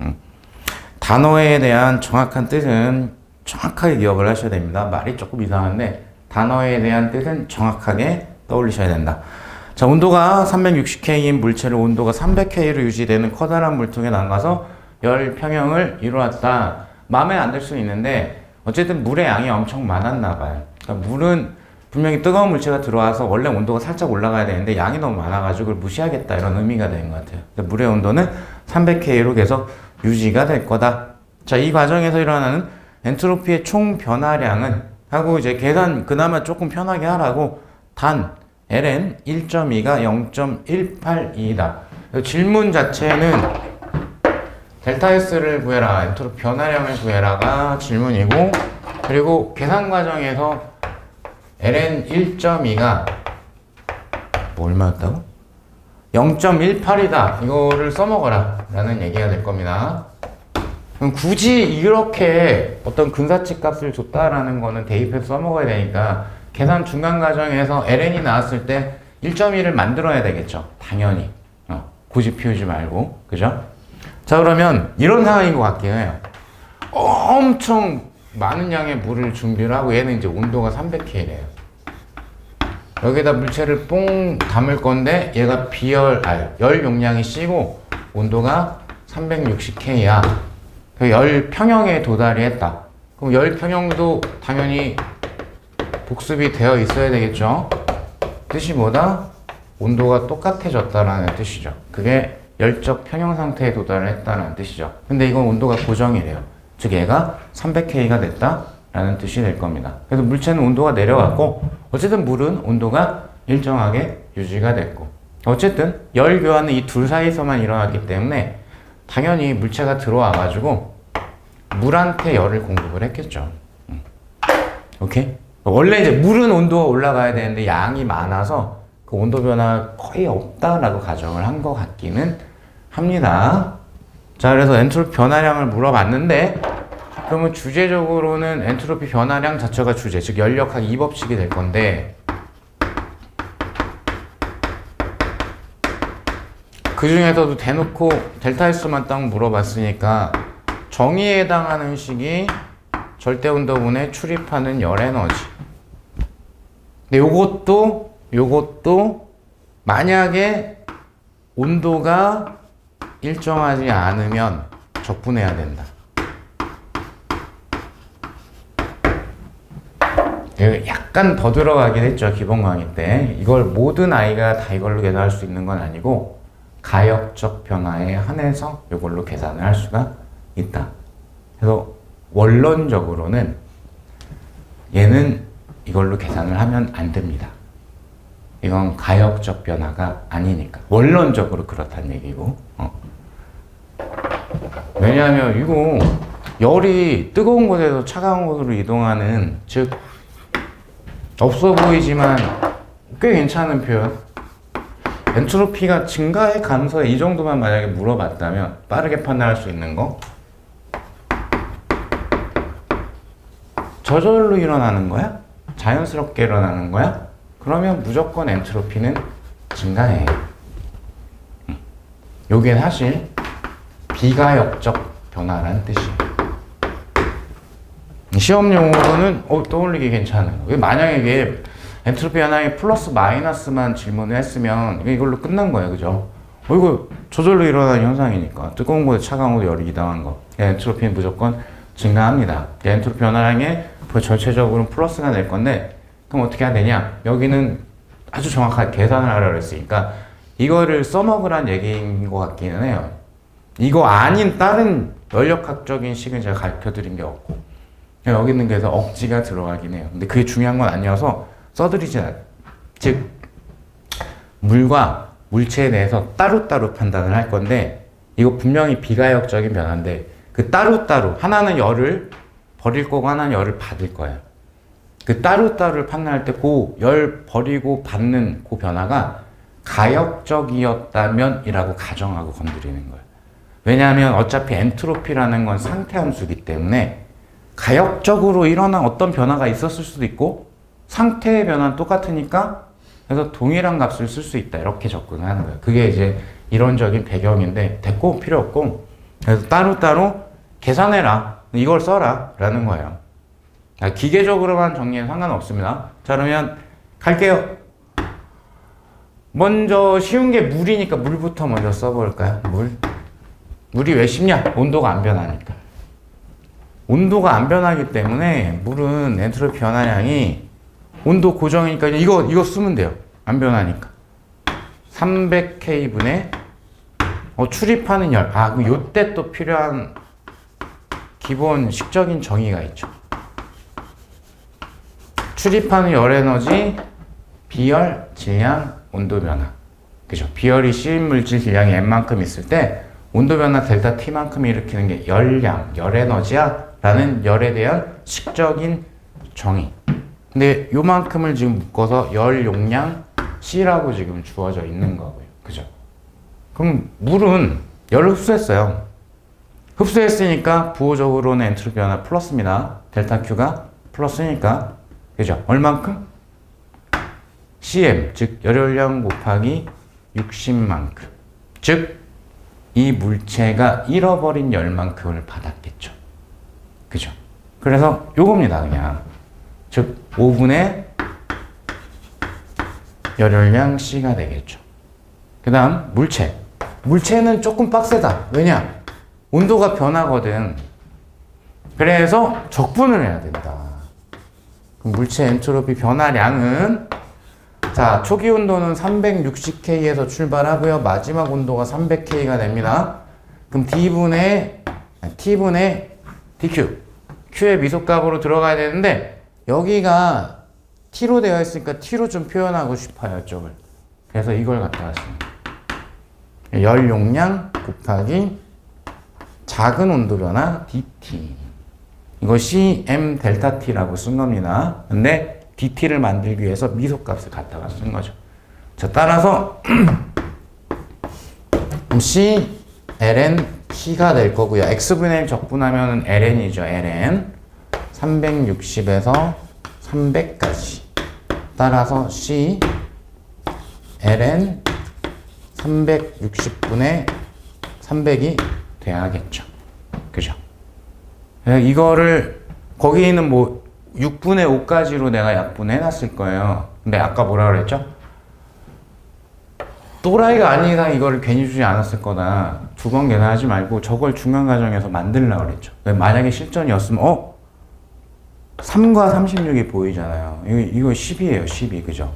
단어에 대한 정확한 뜻은 정확하게 기억을 하셔야 됩니다. 말이 조금 이상한데 단어에 대한 뜻은 정확하게 떠올리셔야 된다. 자, 온도가 360K인 물체를 온도가 300K로 유지되는 커다란 물통에 담가서 열 평형을 이루었다. 마음에 안 들 수 있는데 어쨌든 물의 양이 엄청 많았나 봐요. 그러니까 물은 분명히 뜨거운 물체가 들어와서 원래 온도가 살짝 올라가야 되는데 양이 너무 많아가지고 그걸 무시하겠다 이런 의미가 되는 것 같아요. 그러니까 물의 온도는 300K로 계속 유지가 될 거다. 자, 이 과정에서 일어나는 엔트로피의 총 변화량은 하고 이제 계산 그나마 조금 편하게 하라고 단 ln 1.2가 0.182다. 질문 자체는 델타 S를 구해라, 엔트로피 변화량을 구해라가 질문이고, 그리고 계산 과정에서 ln 1.2가 뭐 얼마였다고? 0.18이다. 이거를 써먹어라 라는 얘기가 될 겁니다. 그럼 굳이 이렇게 어떤 근사치 값을 줬다라는 거는 대입해서 써먹어야 되니까 계산 중간 과정에서 ln이 나왔을 때 1.1을 만들어야 되겠죠. 당연히. 굳이 피우지 말고. 그죠? 자, 그러면 이런 상황인 것 같긴 해요. 엄청 많은 양의 물을 준비를 하고 얘는 이제 온도가 300K래요. 여기다 물체를 뽕 담을 건데 얘가 열 용량이 C고 온도가 360K야. 열 평형에 도달이 했다. 그럼 열 평형도 당연히 복습이 되어 있어야 되겠죠. 뜻이 뭐다? 온도가 똑같아졌다라는 뜻이죠. 그게 열적 평형 상태에 도달을 했다는 뜻이죠. 근데 이건 온도가 고정이래요. 즉 얘가 300K가 됐다라는 뜻이 될 겁니다. 그래서 물체는 온도가 내려갔고 어쨌든 물은 온도가 일정하게 유지가 됐고 어쨌든 열 교환은 이 둘 사이에서만 일어났기 때문에 당연히 물체가 들어와 가지고 물한테 열을 공급을 했겠죠. 오케이? 원래 이제 물은 온도가 올라가야 되는데 양이 많아서 그 온도 변화 거의 없다라고 가정을 한 것 같기는 합니다. 자, 그래서 엔트로피 변화량을 물어봤는데 그러면 주제적으로는 엔트로피 변화량 자체가 주제, 즉 열역학 2법칙이 될 건데 그 중에서도 대놓고 델타 S만 딱 물어봤으니까 정의에 해당하는 식이 절대온도분에 출입하는 열 에너지. 근데 요것도 만약에 온도가 일정하지 않으면 적분해야 된다. 약간 더 들어가긴 했죠, 기본 강의 때. 이걸 모든 아이가 다 이걸로 계산할 수 있는 건 아니고 가역적 변화에 한해서 이걸로 계산을 할 수가 있다. 그래서 원론적으로는 얘는 이걸로 계산을 하면 안 됩니다. 이건 가역적 변화가 아니니까. 원론적으로 그렇다는 얘기고. 왜냐하면 이거 열이 뜨거운 곳에서 차가운 곳으로 이동하는, 즉 없어 보이지만 꽤 괜찮은 표현. 엔트로피가 증가해 감소해 이 정도만 만약에 물어봤다면 빠르게 판단할 수 있는 거, 저절로 일어나는 거야? 자연스럽게 일어나는 거야? 그러면 무조건 엔트로피는 증가해. 요게 사실 비가역적 변화라는 뜻이에요. 시험 용어로는 떠올리기 괜찮은 거. 만약에 이게 엔트로피 변화의 플러스 마이너스만 질문을 했으면 이걸로 끝난 거예요. 그죠? 이거 저절로 일어나는 현상이니까. 뜨거운 곳에 차가운 곳에 열이 이동한 거. 엔트로피는 무조건 증가합니다. 엔트로피 변화량의 전체적으로는 플러스가 될 건데, 그럼 어떻게 해야 되냐? 여기는 아주 정확하게 계산을 하라고 했으니까 이거를 써먹으란 얘기인 것 같기는 해요. 이거 아닌 다른 열역학적인 식은 제가 가르쳐 드린 게 없고, 여기는 그래서 억지가 들어가긴 해요. 근데 그게 중요한 건 아니어서 써드리지 않아요. 즉, 물과 물체에 대해서 따로따로 판단을 할 건데, 이거 분명히 비가역적인 변화인데, 그 따로따로, 하나는 열을 버릴 거고 하나는 열을 받을 거예요. 그 따로따로를 판단할 때 그 열 버리고 받는 그 변화가 가역적이었다면 이라고 가정하고 건드리는 거예요. 왜냐하면 어차피 엔트로피라는 건 상태 함수이기 때문에 가역적으로 일어난 어떤 변화가 있었을 수도 있고 상태의 변화는 똑같으니까 그래서 동일한 값을 쓸 수 있다 이렇게 접근을 하는 거예요. 그게 이제 이론적인 배경인데 됐고 필요 없고 그래서 따로따로 계산해라 이걸 써라 라는 거예요. 기계적으로만 정리해도 상관없습니다. 자 그러면 갈게요. 먼저 쉬운 게 물이니까 물부터 먼저 써볼까요? 물이 왜 쉽냐? 온도가 안 변하니까. 온도가 안 변하기 때문에 물은 엔트로피 변화량이 온도 고정이니까 이거 쓰면 돼요. 안 변하니까. 300K분의 출입하는 열. 그럼 요때 또 필요한 기본 식적인 정의가 있죠. 출입하는 열 에너지, 비열, 질량, 온도 변화. 그죠? 비열이 시인물질 질량이 N만큼 있을 때 온도 변화 델타 T만큼 일으키는 게 열량, 열 에너지야 라는 열에 대한 식적인 정의. 근데 요만큼을 지금 묶어서 열 용량 C라고 지금 주어져 있는 거고요. 그죠? 그럼 물은 열을 흡수했어요. 흡수했으니까 부호적으로는 엔트로피 변화 플러스입니다. 델타 Q가 플러스니까. 그죠? 얼만큼? CM, 즉 열혈량 곱하기 60만큼. 즉 이 물체가 잃어버린 열만큼을 받았겠죠. 그죠? 그래서 요겁니다, 그냥. 즉 5분의 열혈량 C가 되겠죠. 그 다음 물체. 물체는 조금 빡세다. 왜냐? 온도가 변하거든. 그래서 적분을 해야 된다. 그럼 물체 엔트로피 변화량은 자, 초기 온도는 360K에서 출발하고요. 마지막 온도가 300K가 됩니다. 그럼 T분의 dQ. Q의 미소값으로 들어가야 되는데 여기가 T로 되어 있으니까 T로 좀 표현하고 싶어요, 이쪽을. 그래서 이걸 갖다가 씁니다. 열 용량 곱하기 작은 온도 변화 dT. 이것이 M 델타 T라고 쓴 겁니다. 근데 dT를 만들기 위해서 미소값을 갖다가 쓴 거죠. 자, 따라서 C, ln T가 될 거고요. x분의 1 적분하면 ln이죠. ln 360에서 300까지. 따라서 C, ln 360분의 300이 돼야겠죠. 그죠? 이거를 거기는 뭐 6분의 5까지로 내가 약분해 놨을 거예요. 근데 아까 뭐라 그랬죠? 또라이가 아닌 이상 이거를 괜히 주지 않았을 거다. 두 번 계산하지 말고 저걸 중간 과정에서 만들려고 그랬죠. 만약에 실전이었으면 3과 36이 보이잖아요. 이거 10이에요. 12. 그죠?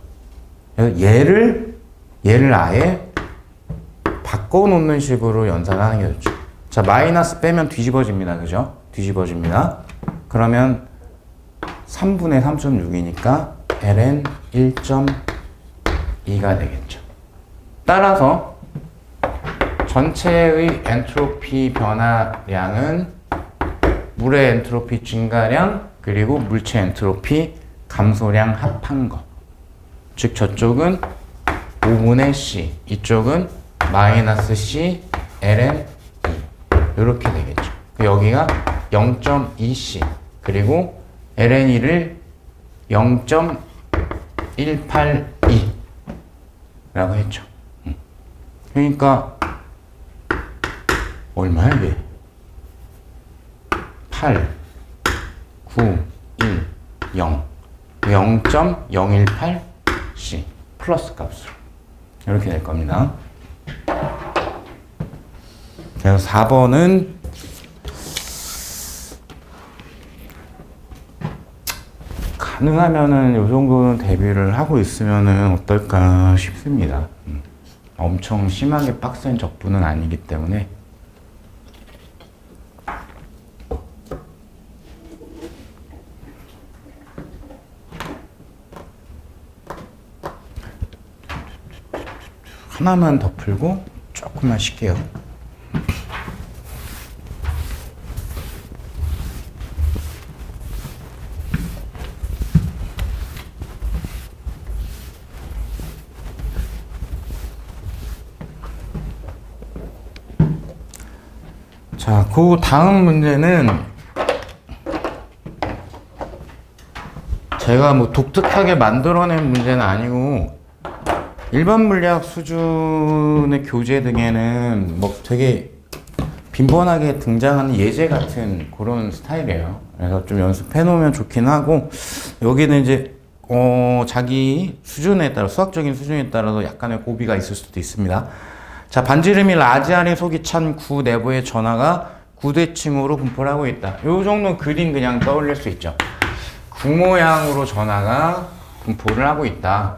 그래서 얘를 아예 바꿔놓는 식으로 연산하는 게 좋죠. 자, 마이너스 빼면 뒤집어집니다. 그죠? 뒤집어집니다. 그러면 3분의 3.6이니까 ln 1.2가 되겠죠. 따라서 전체의 엔트로피 변화량은 물의 엔트로피 증가량 그리고 물체 엔트로피 감소량 합한 거. 즉 저쪽은 5분의 C, 이쪽은 마이너스 C ln 2 이렇게 되겠죠. 여기가 0.2C 그리고 ln2를 0.182 라고 했죠. 그러니까 얼마야 이게? 8, 9, 1, 0 0.018C 플러스 값으로 이렇게 될 겁니다. 그래서 4번은 가능하면은 요 정도는 대비를 하고 있으면은 어떨까 싶습니다. 엄청 심하게 빡센 적분은 아니기 때문에. 하나만 더 풀고 조금만 쉴게요. 자, 그 다음 문제는 제가 뭐 독특하게 만들어낸 문제는 아니고 일반 물리학 수준의 교재 등에는 뭐 되게 빈번하게 등장하는 예제 같은 그런 스타일이에요. 그래서 좀 연습해 놓으면 좋긴 하고, 여기는 이제 자기 수준에 따라, 수학적인 수준에 따라서 약간의 고비가 있을 수도 있습니다. 자, 반지름이 라지 R의 속이 찬 구 내부의 전하가 구대칭으로 분포를 하고 있다. 요 정도 그림 그냥 떠올릴 수 있죠. 구 모양으로 전하가 분포를 하고 있다.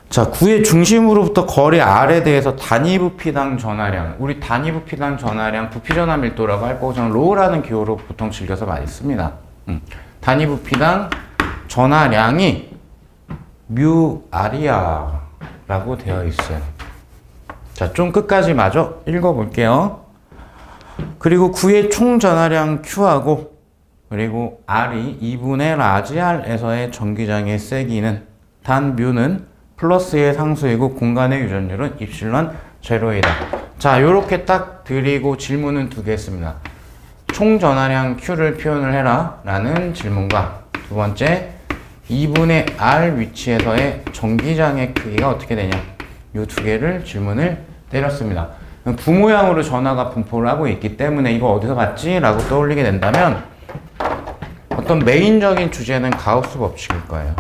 자, 구의 중심으로부터 거리 R에 대해서 단위 부피당 전하량, 우리 단위 부피당 전하량, 부피 전하 밀도라고 할 거고, 저는 로우라는 기호로 보통 즐겨서 많이 씁니다. 단위 부피당 전하량이 뮤 R이야 라고 되어 있어요. 자, 좀 끝까지 마저 읽어볼게요. 그리고 구의 총 전하량 Q하고, 그리고 R이 2분의 라지 R에서의 전기장의 세기는 단 뮤는 플러스의 상수이고 공간의 유전율은 입실론 제로이다. 자, 요렇게 딱 드리고 질문은 두 개 했습니다. 총 전하량 Q를 표현을 해라 라는 질문과, 두 번째 2분의 R 위치에서의 전기장의 크기가 어떻게 되냐, 요 두 개를 질문을 때렸습니다. 구 모양으로 전하가 분포를 하고 있기 때문에 이거 어디서 봤지? 라고 떠올리게 된다면 어떤 메인적인 주제는 가우스 법칙일 거예요.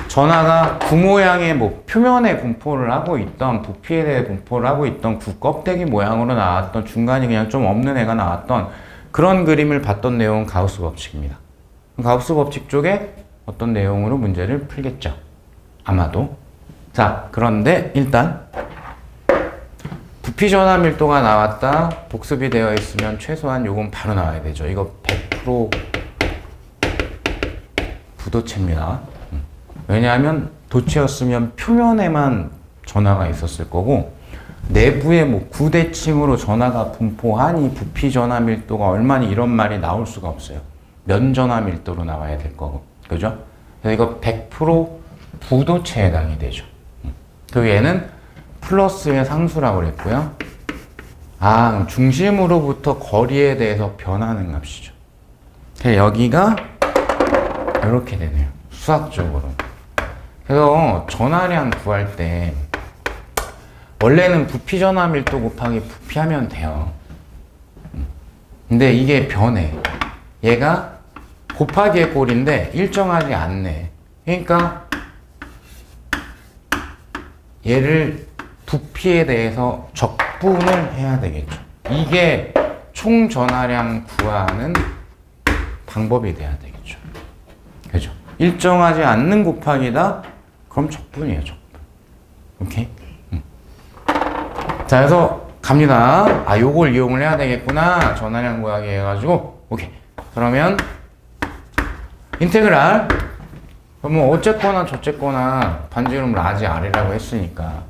전하가 구 모양의 뭐 표면에 분포를 하고 있던, 부피에 대해 분포를 하고 있던, 구 껍데기 모양으로 나왔던, 중간이 그냥 좀 없는 애가 나왔던 그런 그림을 봤던 내용은 가우스 법칙입니다. 가우스 법칙 쪽에 어떤 내용으로 문제를 풀겠죠. 아마도. 자, 그런데 일단 부피 전하 밀도가 나왔다, 복습이 되어 있으면 최소한 요건 바로 나와야 되죠. 이거 100% 부도체입니다. 왜냐하면 도체였으면 표면에만 전하가 있었을 거고, 내부에 뭐 구대칭으로 전하가 분포하니 부피 전하 밀도가 얼마니 이런 말이 나올 수가 없어요. 면 전하 밀도로 나와야 될 거고, 그죠? 그래서 이거 100% 부도체에 해당이 되죠. 그 얘는 플러스의 상수라고 그랬고요. 아, 중심으로부터 거리에 대해서 변하는 값이죠. 여기가 이렇게 되네요. 수학적으로. 그래서 전하량 구할 때 원래는 부피 전하 밀도 곱하기 부피하면 돼요. 근데 이게 변해. 얘가 곱하기의 꼴인데 일정하지 않네. 그러니까 얘를 부피에 대해서 적분을 해야 되겠죠. 이게 총 전하량 구하는 방법이 돼야 되겠죠. 그죠? 일정하지 않는 곱하기다? 그럼 적분이에요, 적분. 오케이? 자, 그래서 갑니다. 아, 요걸 이용을 해야 되겠구나. 전하량 구하기 해가지고. 오케이. 그러면 인테그랄. 그럼 어쨌거나 저쨌거나 반지름 라지 R이라고 했으니까,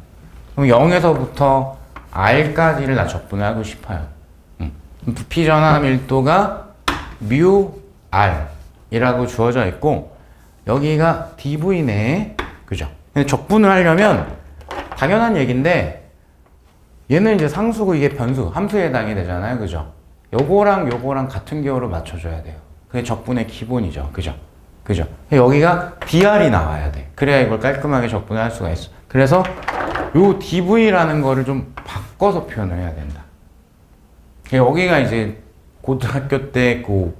그럼 0에서부터 R까지를 나 적분을 하고 싶어요. 부피 전하 밀도가 뮤 R이라고 주어져 있고, 여기가 dV네. 그죠? 근데 적분을 하려면 당연한 얘기인데, 얘는 이제 상수고 이게 변수, 함수에 해당이 되잖아요. 그죠? 요거랑 같은 기호로 맞춰줘야 돼요. 그게 적분의 기본이죠. 그죠? 그죠? 여기가 dr이 나와야 돼. 그래야 이걸 깔끔하게 적분을 할 수가 있어. 그래서 요 dv라는 거를 좀 바꿔서 표현을 해야 된다. 여기가 이제 고등학교 때 그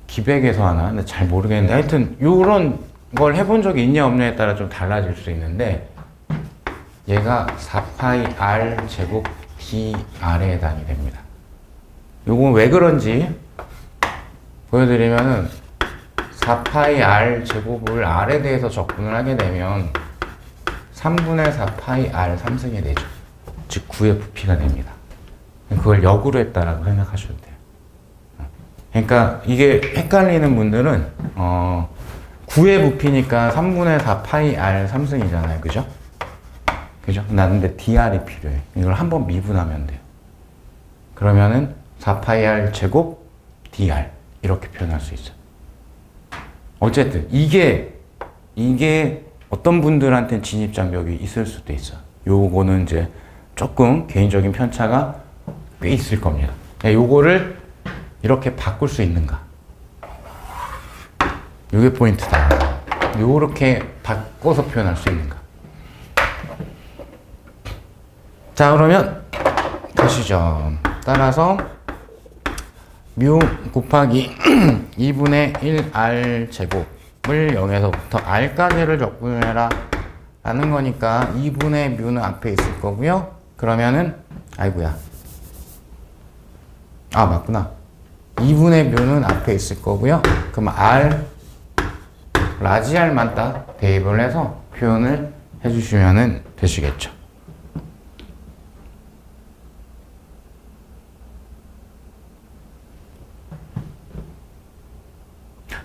기백에서 하나? 근데 잘 모르겠는데, 하여튼 요런 걸 해본 적이 있냐 없냐에 따라 좀 달라질 수 있는데, 얘가 4파이 r 제곱 dr에 해당이 됩니다. 요건 왜 그런지 보여드리면은, 4파이 r 제곱을 r에 대해서 적분을 하게 되면 3분의 4파이 r 3승이 되죠. 즉 9의 부피가 됩니다. 그걸 역으로 했다라고 생각하셔도 돼요. 그러니까 이게 헷갈리는 분들은 9의 부피니까 3분의 4파이 r 3승이잖아요. 그죠? 그죠? 나는데 dr이 필요해. 이걸 한번 미분하면 돼요. 그러면은 4파이 r 제곱 dr 이렇게 표현할 수 있어요. 어쨌든 이게 이게 어떤 분들한테는 진입장벽이 있을 수도 있어요. 요거는 이제 조금 개인적인 편차가 꽤 있을 겁니다. 요거를 이렇게 바꿀 수 있는가? 요게 포인트다. 요렇게 바꿔서 표현할 수 있는가? 자, 그러면 보시죠. 따라서 뮤 곱하기 2분의 1r 제곱을 0에서부터 r까지를 적분해라 라는 거니까 2분의 뮤는 앞에 있을 거고요. 그러면은 아이고야. 아, 맞구나. 2분의 뮤는 앞에 있을 거고요. 그럼 r 라지 r만 딱 대입을 해서 표현을 해주시면 되시겠죠.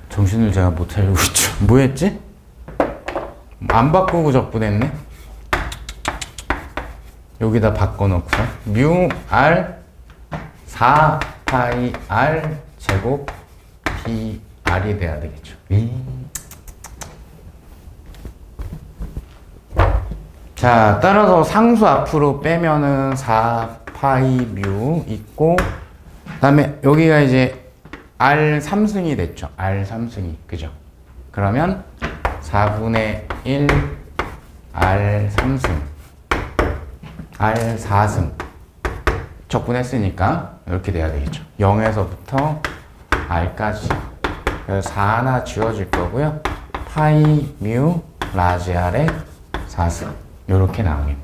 정신을 제가 못 차리고 있죠. 뭐 했지? 안 바꾸고 적분했네. 여기다 바꿔놓고서 뮤 r 4파이 r 제곱 b r이 돼야 되겠죠. 자, 따라서 상수 앞으로 빼면은 4파이 뮤 있고, 그 다음에 여기가 이제 r 3승이 됐죠. r 3승이. 그죠? 그러면 4분의 1 r 3승 r 4승 적분했으니까 이렇게 돼야 되겠죠. 0에서부터 r까지. 그래서 4 하나 지워질 거고요. 파이 뮤 라지 r의 4승 이렇게 나오겠네요.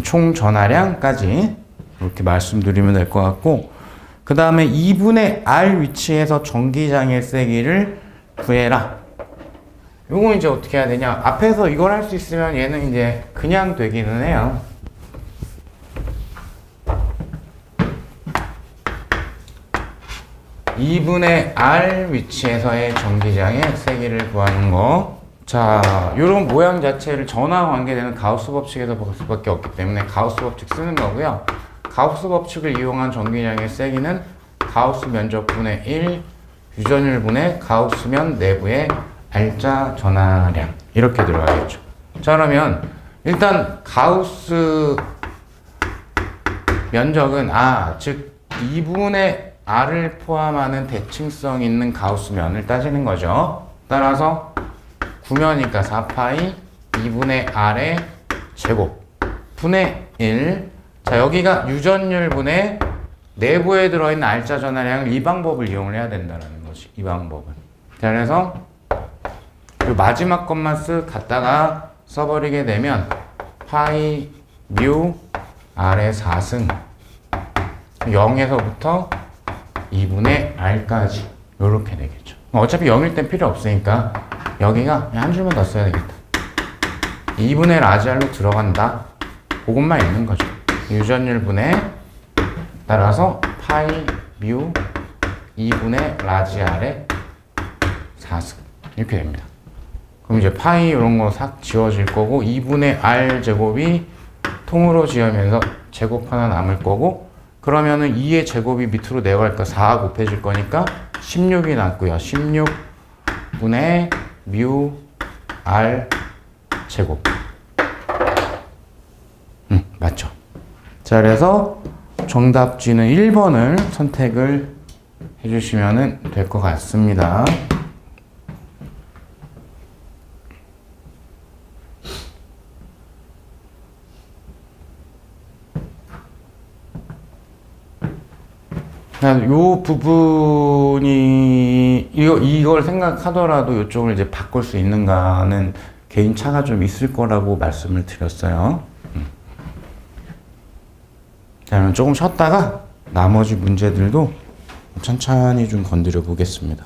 총 전하량까지 이렇게 말씀드리면 될 것 같고, 그 다음에 2분의 r 위치에서 전기장의 세기를 구해라. 요거 이제 어떻게 해야 되냐? 앞에서 이걸 할 수 있으면 얘는 이제 그냥 되기는 해요. (2분의 r) 위치에서의 전기장의 세기를 구하는 거. 자, 요런 모양 자체를 전화 관계되는 가우스 법칙에서 볼 수밖에 없기 때문에 가우스 법칙 쓰는 거고요. 가우스 법칙을 이용한 전기장의 세기는 가우스 면적분의 1 유전율분의 가우스면 내부의 R자 전하량 이렇게 들어가겠죠. 자, 그러면 일단 가우스 면적은 즉 2분의 R을 포함하는 대칭성 있는 가우스면을 따지는 거죠. 따라서 구면이니까 4파이 2분의 R의 제곱 분의 1. 자, 여기가 유전율분의 내부에 들어있는 R자 전하량을 이 방법을 이용을 해야 된다는 것이 이 방법은. 자, 그래서 이 마지막 것만 쓱 갖다가 써버리게 되면 파이 뮤 R의 4승 0에서부터 2분의 R까지 이렇게 되겠죠. 어차피 0일 땐 필요 없으니까 여기가 한 줄만 더 써야 되겠다. 2분의 라지 R로 들어간다. 그것만 있는 거죠. 유전율 분의 따라서 파이 뮤 2분의 라지 R의 4승 이렇게 됩니다. 그럼 이제 파이 이런 거 싹 지워질 거고 2분의 R 제곱이 통으로 지으면서 제곱 하나 남을 거고, 그러면은 2의 제곱이 밑으로 내려갈까 4 곱해질 거니까 16이 남고요. 16분의 뮤 R 제곱. 맞죠? 자, 그래서 정답지는 1번을 선택을 해주시면 될 것 같습니다. 요 부분이 이걸 생각하더라도 이쪽을 이제 바꿀 수 있는가는 개인 차가 좀 있을 거라고 말씀을 드렸어요. 자, 그럼 조금 쉬었다가 나머지 문제들도 천천히 좀 건드려 보겠습니다.